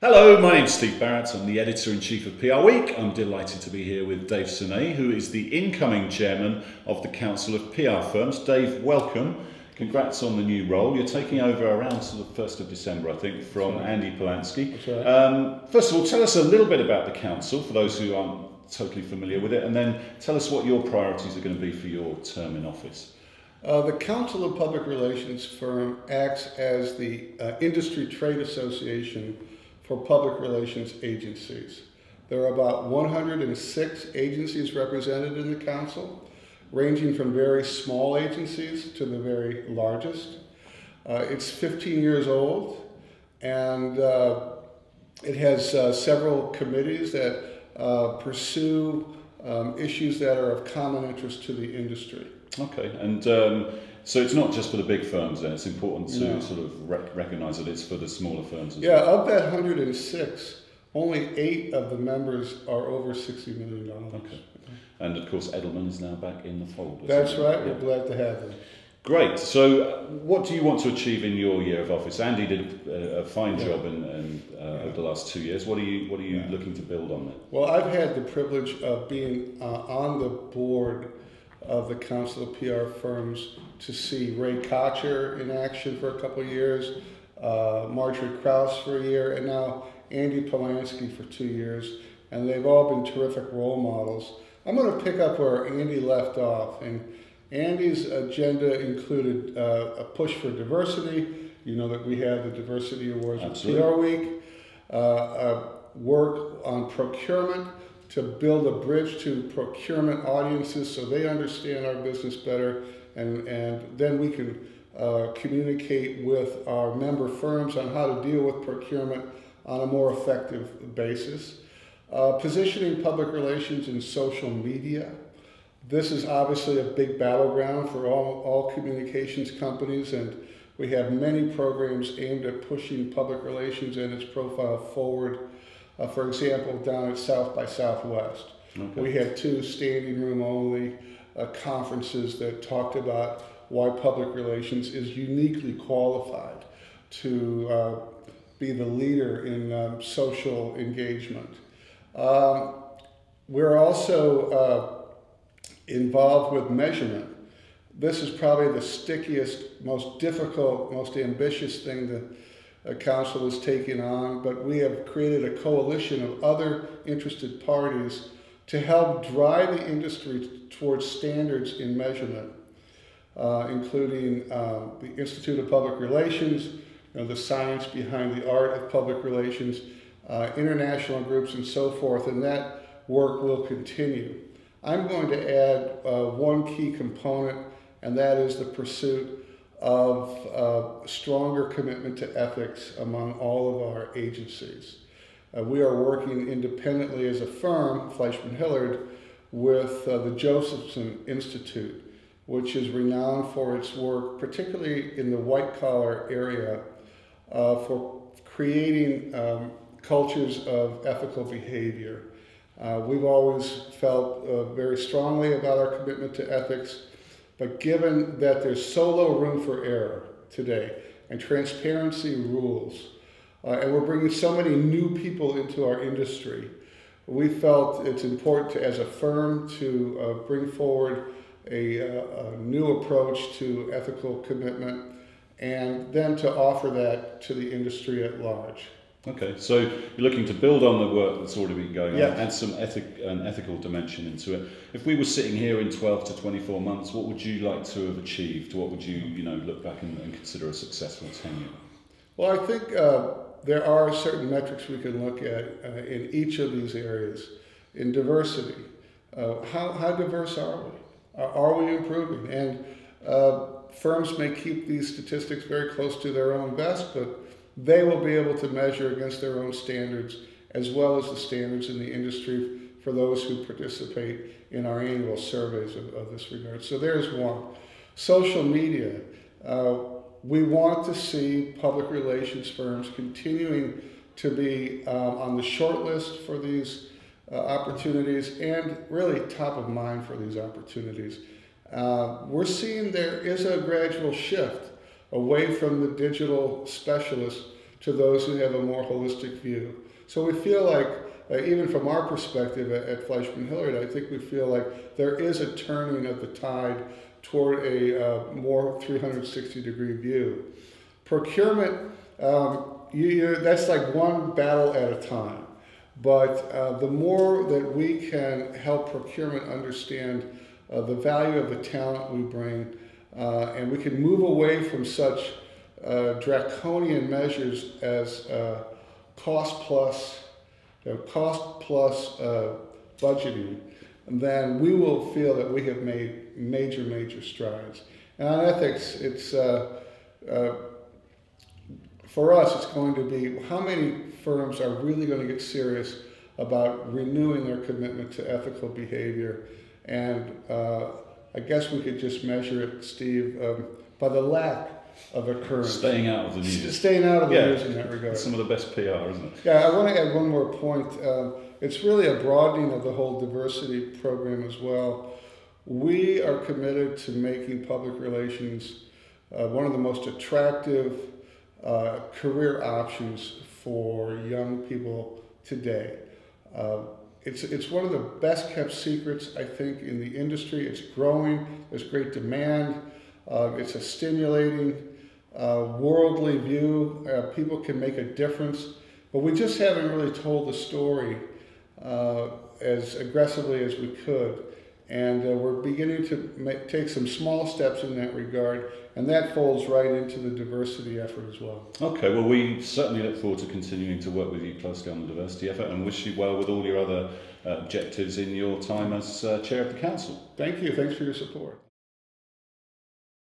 Hello, my name's Steve Barrett. I'm the Editor-in-Chief of PRWeek. I'm delighted to be here with Dave Senay, who is the incoming chairman of the Council of PR Firms. Dave, welcome. Congrats on the new role. You're taking over around sort of 1st of December, I think, from Andy Polanski. That's right. First of all, tell us a little bit about the Council, for those who aren't totally familiar with it, and then tell us what your priorities are going to be for your term in office. The Council of Public Relations firm acts as the industry trade association for public relations agencies. There are about 106 agencies represented in the council, ranging from very small agencies to the very largest. It's 15 years old, and it has several committees that pursue issues that are of common interest to the industry. Okay, and so it's not just for the big firms then, it's important to sort of recognise that it's for the smaller firms as well. Yeah, of that 106, only 8 of the members are over $60 million. Okay, and of course Edelman is now back in the fold. That's right, we're glad to have them. Great, so what do you want to achieve in your year of office? Andy did a fine job over the last 2 years. What are you looking to build on that? Well, I've had the privilege of being on the board of the Council of PR Firms to see Ray Kocher in action for a couple of years, Marjorie Krause for a year, and now Andy Polanski for 2 years, and they've all been terrific role models. I'm going to pick up where Andy left off, and Andy's agenda included a push for diversity. You know that we have the Diversity Awards with PRWeek, work on procurement, to build a bridge to procurement audiences so they understand our business better, and then we can communicate with our member firms on how to deal with procurement on a more effective basis. Positioning public relations in social media. This is obviously a big battleground for all communications companies, and we have many programs aimed at pushing public relations and its profile forward. For example, down at South by Southwest, we had 2 standing room only conferences that talked about why public relations is uniquely qualified to be the leader in social engagement. We're also involved with measurement. This is probably the stickiest, most difficult, most ambitious thing that the council is taking on, but we have created a coalition of other interested parties to help drive the industry towards standards in measurement, including the Institute of Public Relations, the science behind the art of public relations, international groups, and so forth, and that work will continue. I'm going to add one key component, and that is the pursuit of stronger commitment to ethics among all of our agencies. We are working independently as a firm, Fleishman-Hillard, with the Josephson Institute, which is renowned for its work, particularly in the white-collar area, for creating cultures of ethical behavior. We've always felt very strongly about our commitment to ethics, but given that there's so little room for error today, and transparency rules, and we're bringing so many new people into our industry, we felt it's important to, as a firm, to bring forward a new approach to ethical commitment, and then to offer that to the industry at large. Okay, so you're looking to build on the work that's already been going on, add some an ethical dimension into it. If we were sitting here in 12 to 24 months, what would you like to have achieved? What would you look back and consider a successful tenure? Well, I think there are certain metrics we can look at in each of these areas. In diversity, how diverse are we? Are we improving? And firms may keep these statistics very close to their own vest, but they will be able to measure against their own standards, as well as the standards in the industry for those who participate in our annual surveys of this regard. So there's one. Social media. We want to see public relations firms continuing to be on the short list for these opportunities, and really top of mind for these opportunities. We're seeing there is a gradual shift away from the digital specialists to those who have a more holistic view. So we feel like, even from our perspective at Fleishman-Hillard, I think we feel like there is a turning of the tide toward a more 360-degree view. Procurement, that's like one battle at a time. But the more that we can help procurement understand the value of the talent we bring, and we can move away from such draconian measures as cost plus budgeting, then we will feel that we have made major strides. And on ethics, it's for us, it's going to be how many firms are really going to get serious about renewing their commitment to ethical behavior. And I guess we could just measure it, Steve, by the lack of occurrence. Staying out of the news. Staying out of the news in that regard. It's some of the best PR, isn't it? Yeah, I want to add one more point. It's really a broadening of the whole diversity program as well. We are committed to making public relations one of the most attractive career options for young people today. It's one of the best kept secrets, I think, in the industry. It's growing. There's great demand. It's a stimulating, worldly view. People can make a difference, but we just haven't really told the story as aggressively as we could. And we're beginning to take some small steps in that regard, and that folds right into the diversity effort as well. Okay, well, we certainly look forward to continuing to work with you closely on the diversity effort, and wish you well with all your other objectives in your time as chair of the council. Thank you. Thanks for your support.